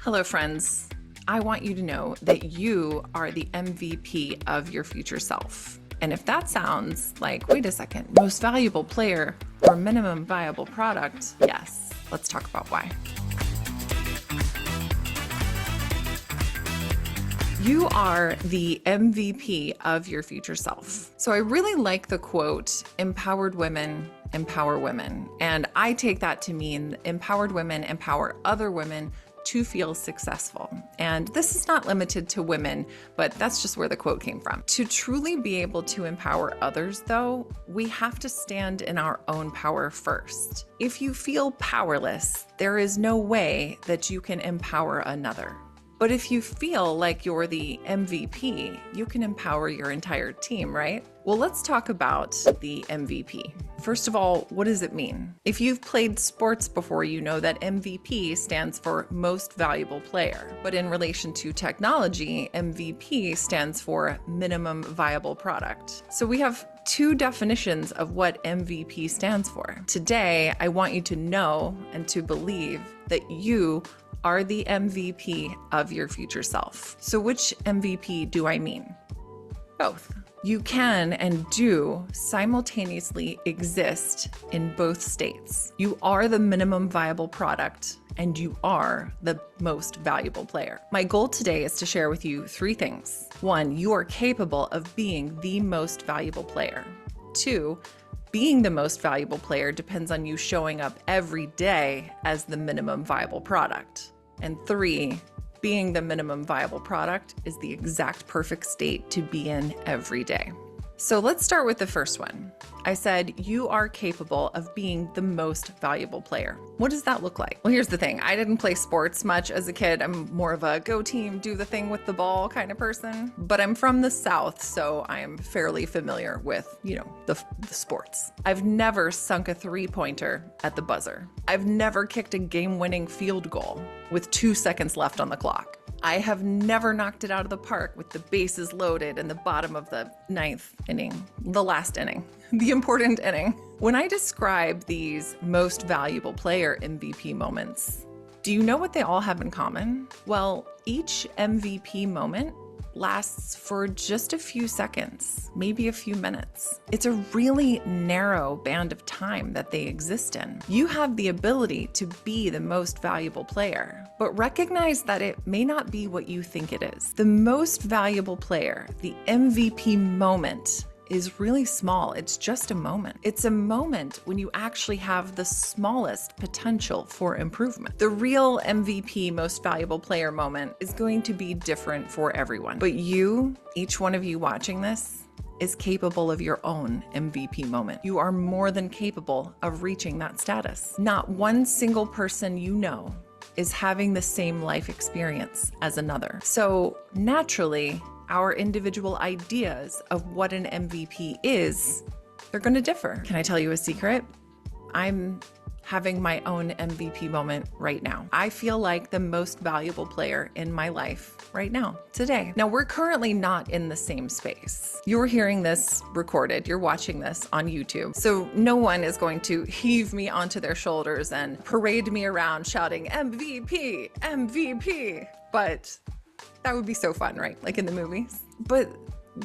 Hello, friends. I want you to know that you are the MVP of your future self. And if that sounds like, wait a second, most valuable player or minimum viable product, yes, let's talk about why. You are the MVP of your future self. So I really like the quote, empowered women empower women. And I take that to mean empowered women empower other women to feel successful. And this is not limited to women, but that's just where the quote came from. To truly be able to empower others, though, we have to stand in our own power first. If you feel powerless, there is no way that you can empower another. But if you feel like you're the MVP, you can empower your entire team, right? Well, let's talk about the MVP. First of all, what does it mean? If you've played sports before, you know that MVP stands for most valuable player. But in relation to technology, MVP stands for minimum viable product. So we have two definitions of what MVP stands for. Today, I want you to know and to believe that you are the MVP of your future self. So which MVP do I mean? Both. You can and do simultaneously exist in both states. You are the minimum viable product and you are the most valuable player. My goal today is to share with you three things. One, you are capable of being the most valuable player. Two, being the most valuable player depends on you showing up every day as the minimum viable product. And three, being the minimum viable product is the exact perfect state to be in every day. So let's start with the first one. I said you are capable of being the most valuable player. What does that look like? Well, here's the thing. I didn't play sports much as a kid. I'm more of a go team, do the thing with the ball kind of person. But I'm from the South, so I am fairly familiar with, the sports. I've never sunk a three-pointer at the buzzer. I've never kicked a game-winning field goal with 2 seconds left on the clock. I have never knocked it out of the park with the bases loaded in the bottom of the ninth inning, the last inning, the important inning. When I describe these most valuable player MVP moments, do you know what they all have in common? Well, each MVP moment lasts for just a few seconds, maybe a few minutes. It's a really narrow band of time that they exist in. You have the ability to be the most valuable player, but recognize that it may not be what you think it is. The most valuable player, the MVP moment, is really small. It's just a moment. It's a moment when you actually have the smallest potential for improvement. The real MVP, most valuable player moment is going to be different for everyone. But you, each one of you watching this, is capable of your own MVP moment. You are more than capable of reaching that status. Not one single person you know is having the same life experience as another. So naturally, our individual ideas of what an MVP is, they're going to differ. Can I tell you a secret? I'm having my own MVP moment right now. I feel like the most valuable player in my life right now, today. Now, we're currently not in the same space. You're hearing this recorded, you're watching this on YouTube. So no one is going to heave me onto their shoulders and parade me around shouting MVP, MVP. But that would be so fun, right? Like in the movies. But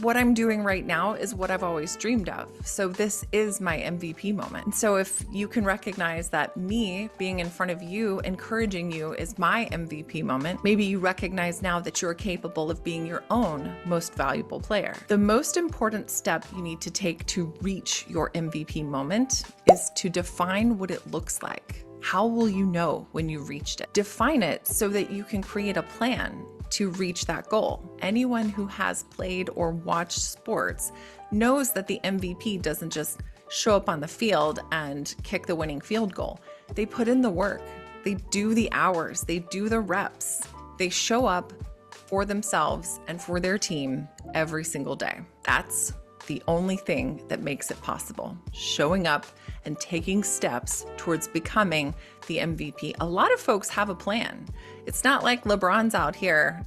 what I'm doing right now is what I've always dreamed of. So this is my MVP moment. And so if you can recognize that me being in front of you, encouraging you is my MVP moment, maybe you recognize now that you're capable of being your own most valuable player. The most important step you need to take to reach your MVP moment is to define what it looks like. How will you know when you reached it? Define it so that you can create a plan to reach that goal. Anyone who has played or watched sports knows that the MVP doesn't just show up on the field and kick the winning field goal. They put in the work. They do the hours. They do the reps. They show up for themselves and for their team every single day. That's the only thing that makes it possible. Showing up and taking steps towards becoming the MVP. A lot of folks have a plan. It's not like LeBron's out here.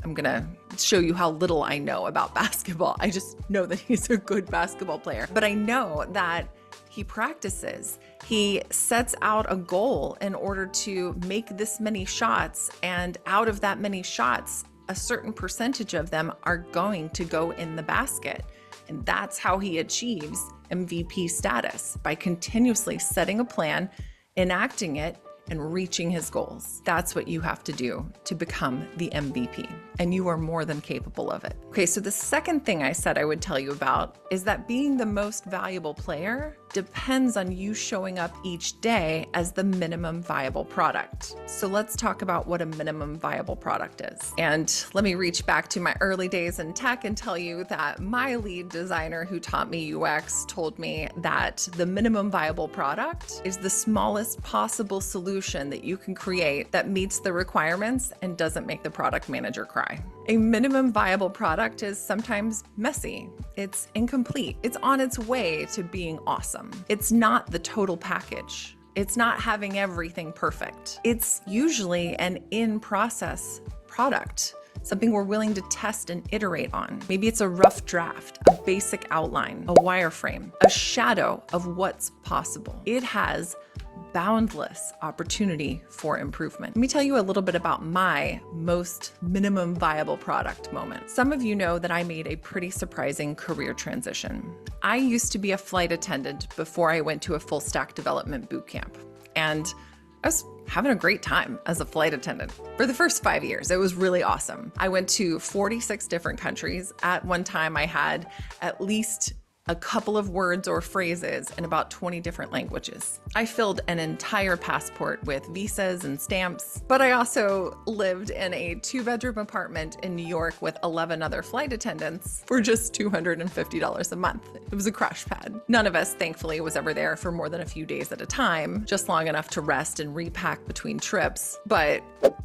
I'm gonna show you how little I know about basketball. I just know that he's a good basketball player. But I know that He practices. He sets out a goal in order to make this many shots, and out of that many shots, a certain percentage of them are going to go in the basket. And that's how he achieves MVP status, by continuously setting a plan, enacting it, and reaching his goals. That's what you have to do to become the MVP, and you are more than capable of it. Okay, so the second thing I said I would tell you about is that being the most valuable player depends on you showing up each day as the minimum viable product. So let's talk about what a minimum viable product is. And let me reach back to my early days in tech and tell you that my lead designer who taught me UX told me that the minimum viable product is the smallest possible solution that you can create that meets the requirements and doesn't make the product manager cry. A minimum viable product is sometimes messy. It's incomplete. It's on its way to being awesome. It's not the total package. It's not having everything perfect. It's usually an in-process product, something we're willing to test and iterate on. Maybe it's a rough draft, a basic outline, a wireframe, a shadow of what's possible. It has boundless opportunity for improvement. Let me tell you a little bit about my most minimum viable product moment. Some of you know that I made a pretty surprising career transition. I used to be a flight attendant before I went to a full stack development bootcamp. And I was having a great time as a flight attendant for the first 5 years. It was really awesome. I went to 46 different countries. At one time, I had at least a couple of words or phrases in about 20 different languages. I filled an entire passport with visas and stamps, but I also lived in a 2-bedroom apartment in New York with 11 other flight attendants for just $250 a month. It was a crash pad. None of us, thankfully, was ever there for more than a few days at a time, just long enough to rest and repack between trips, but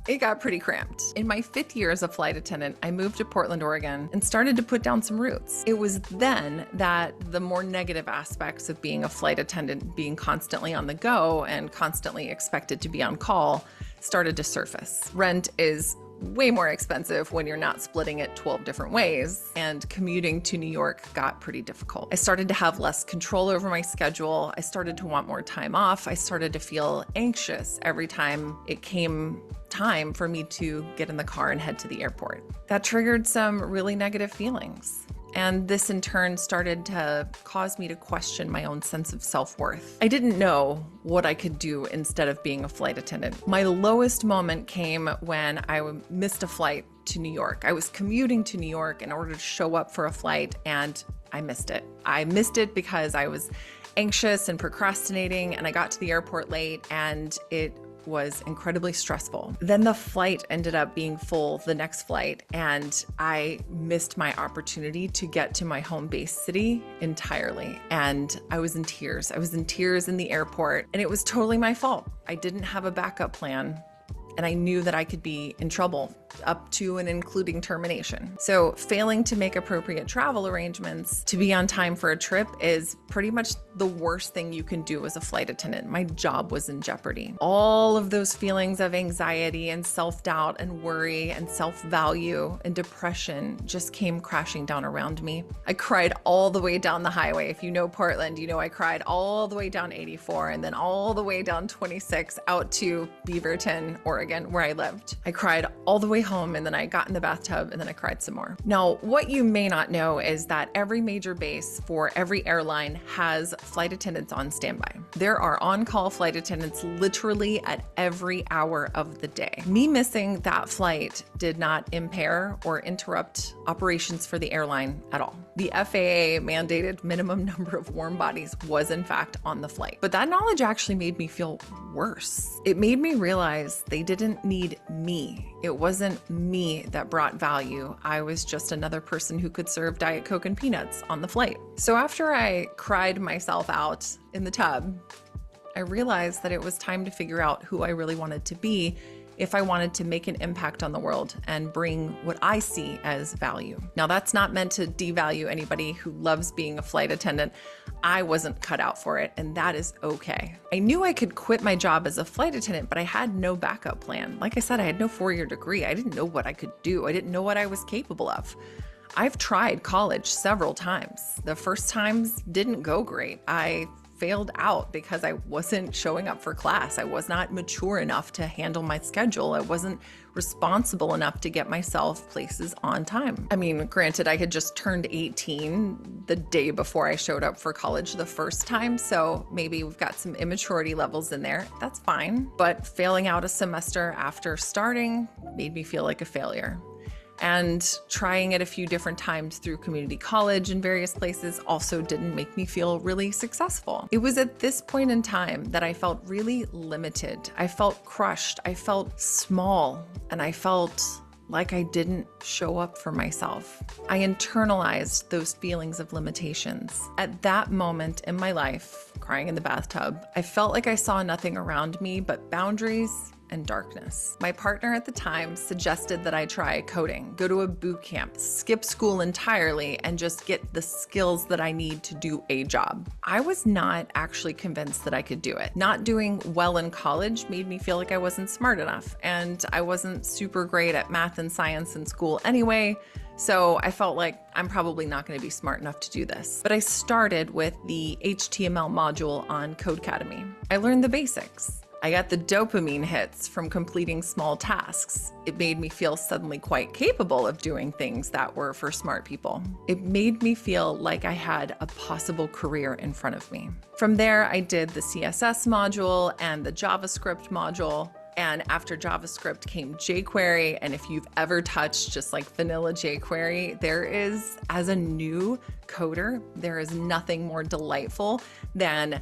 it got pretty cramped. In my 5th year as a flight attendant, I moved to Portland, Oregon, and started to put down some roots. It was then that the more negative aspects of being a flight attendant, being constantly on the go and constantly expected to be on call, started to surface. Rent is way more expensive when you're not splitting it 12 different ways, and commuting to New York got pretty difficult. I started to have less control over my schedule. I started to want more time off. I started to feel anxious every time it came time for me to get in the car and head to the airport. That triggered some really negative feelings. And this in turn started to cause me to question my own sense of self-worth. I didn't know what I could do instead of being a flight attendant. My lowest moment came when I missed a flight to New York. I was commuting to New York in order to show up for a flight, and I missed it. I missed it because I was anxious and procrastinating, and I got to the airport late, and it was incredibly stressful. Then the flight ended up being full, the next flight, and I missed my opportunity to get to my home base city entirely. And I was in tears. I was in tears in the airport, and it was totally my fault. I didn't have a backup plan, and I knew that I could be in trouble up to and including termination. So failing to make appropriate travel arrangements to be on time for a trip is pretty much the worst thing you can do as a flight attendant. My job was in jeopardy. All of those feelings of anxiety and self-doubt and worry and self-value and depression just came crashing down around me. I cried all the way down the highway. If you know Portland, you know I cried all the way down 84 and then all the way down 26 out to Beaverton, Oregon, where I lived. I cried all the way home, and then I got in the bathtub, and then I cried some more. Now, what you may not know is that every major base for every airline has flight attendants on standby. There are on-call flight attendants literally at every hour of the day. Me missing that flight did not impair or interrupt operations for the airline at all. The FAA mandated minimum number of warm bodies was in fact on the flight. But that knowledge actually made me feel worse. It made me realize they didn't need me. It wasn't me that brought value. I was just another person who could serve Diet Coke and peanuts on the flight. So after I cried myself out in the tub, I realized that it was time to figure out who I really wanted to be if I wanted to make an impact on the world and bring what I see as value. Now, that's not meant to devalue anybody who loves being a flight attendant. I wasn't cut out for it, and that is okay. I knew I could quit my job as a flight attendant, but I had no backup plan. Like I said, I had no 4-year degree. I didn't know what I could do. I didn't know what I was capable of. I've tried college several times. The first times didn't go great. I failed out because I wasn't showing up for class. I was not mature enough to handle my schedule. I wasn't responsible enough to get myself places on time. I mean, granted, I had just turned 18 the day before I showed up for college the first time, so maybe we've got some immaturity levels in there. That's fine. But failing out a semester after starting made me feel like a failure. And trying it a few different times through community college and various places also didn't make me feel really successful. It was at this point in time that I felt really limited. I felt crushed. I felt small, and I felt like I didn't show up for myself. I internalized those feelings of limitations. At that moment in my life, crying in the bathtub, I felt like I saw nothing around me but boundaries and darkness. My partner at the time suggested that I try coding, go to a boot camp, skip school entirely, and just get the skills that I need to do a job. I was not actually convinced that I could do it. Not doing well in college made me feel like I wasn't smart enough, and I wasn't super great at math and science in school anyway. So I felt like I'm probably not going to be smart enough to do this. But I started with the HTML module on Codecademy. I learned the basics. I got the dopamine hits from completing small tasks. It made me feel suddenly quite capable of doing things that were for smart people. It made me feel like I had a possible career in front of me. From there, I did the CSS module and the JavaScript module. And after JavaScript came jQuery. And if you've ever touched just like vanilla jQuery, there is, as a new coder, there is nothing more delightful than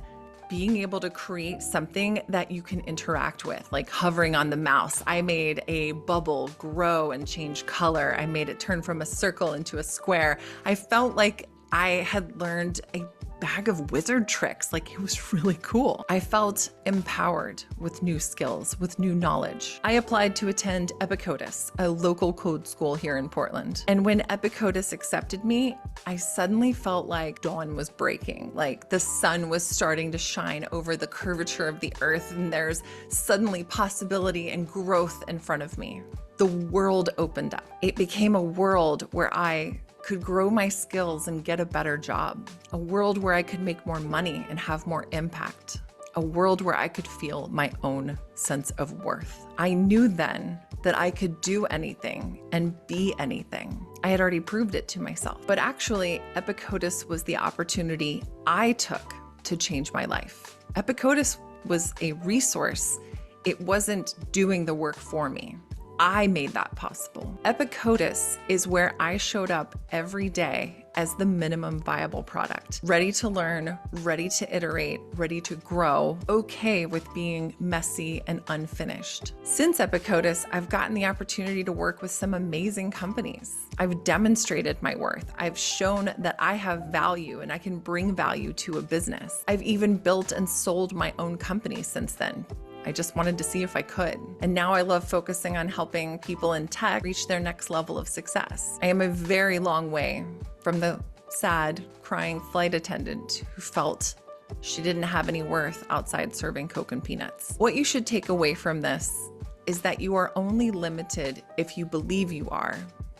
being able to create something that you can interact with, like hovering on the mouse. I made a bubble grow and change color. I made it turn from a circle into a square. I felt like I had learned a bag of wizard tricks. Like, it was really cool. I felt empowered with new skills, with new knowledge. I applied to attend Epicodus, a local code school here in Portland. And when Epicodus accepted me, I suddenly felt like dawn was breaking, like the sun was starting to shine over the curvature of the earth, and there's suddenly possibility and growth in front of me. The world opened up. It became a world where I could grow my skills and get a better job, a world where I could make more money and have more impact, a world where I could feel my own sense of worth. I knew then that I could do anything and be anything. I had already proved it to myself. But actually, Epicodus was the opportunity I took to change my life. Epicodus was a resource. It wasn't doing the work for me. I made that possible. Epicodus is where I showed up every day as the minimum viable product, ready to learn, ready to iterate, ready to grow, okay with being messy and unfinished. Since Epicodus, I've gotten the opportunity to work with some amazing companies. I've demonstrated my worth. I've shown that I have value and I can bring value to a business. I've even built and sold my own company since then. I just wanted to see if I could. And now I love focusing on helping people in tech reach their next level of success. I am a very long way from the sad, crying flight attendant who felt she didn't have any worth outside serving Coke and peanuts. What you should take away from this is that you are only limited if you believe you are,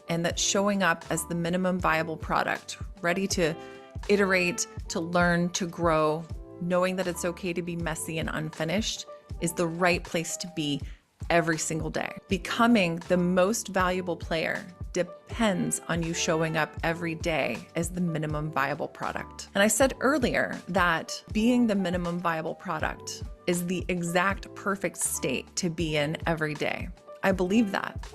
and that showing up as the minimum viable product, ready to iterate, to learn, to grow, knowing that it's okay to be messy and unfinished, is the right place to be every single day. Becoming the most valuable player depends on you showing up every day as the minimum viable product. And I said earlier that being the minimum viable product is the exact perfect state to be in every day. I believe that.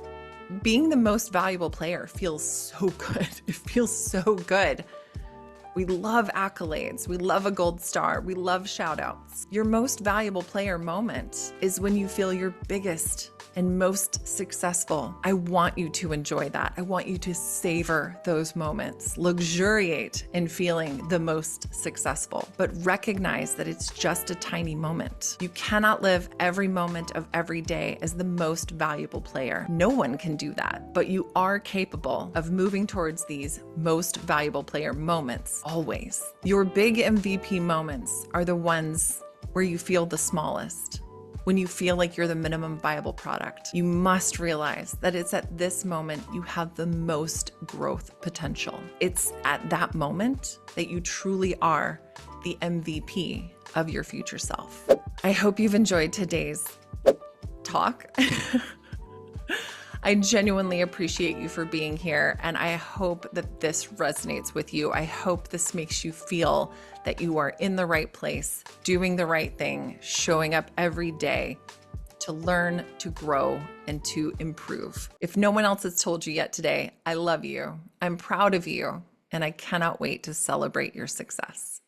Being the most valuable player feels so good. It feels so good. We love accolades. We love a gold star. We love shout outs. Your most valuable player moment is when you feel your biggest and most successful. I want you to enjoy that. I want you to savor those moments, luxuriate in feeling the most successful, but recognize that it's just a tiny moment. You cannot live every moment of every day as the most valuable player. No one can do that, but you are capable of moving towards these most valuable player moments always. Your big MVP moments are the ones where you feel the smallest. When you feel like you're the minimum viable product, you must realize that it's at this moment you have the most growth potential. It's at that moment that you truly are the MVP of your future self. I hope you've enjoyed today's talk. I genuinely appreciate you for being here, and I hope that this resonates with you. I hope this makes you feel that you are in the right place, doing the right thing, showing up every day to learn, to grow, and to improve. If no one else has told you yet today, I love you, I'm proud of you, and I cannot wait to celebrate your success.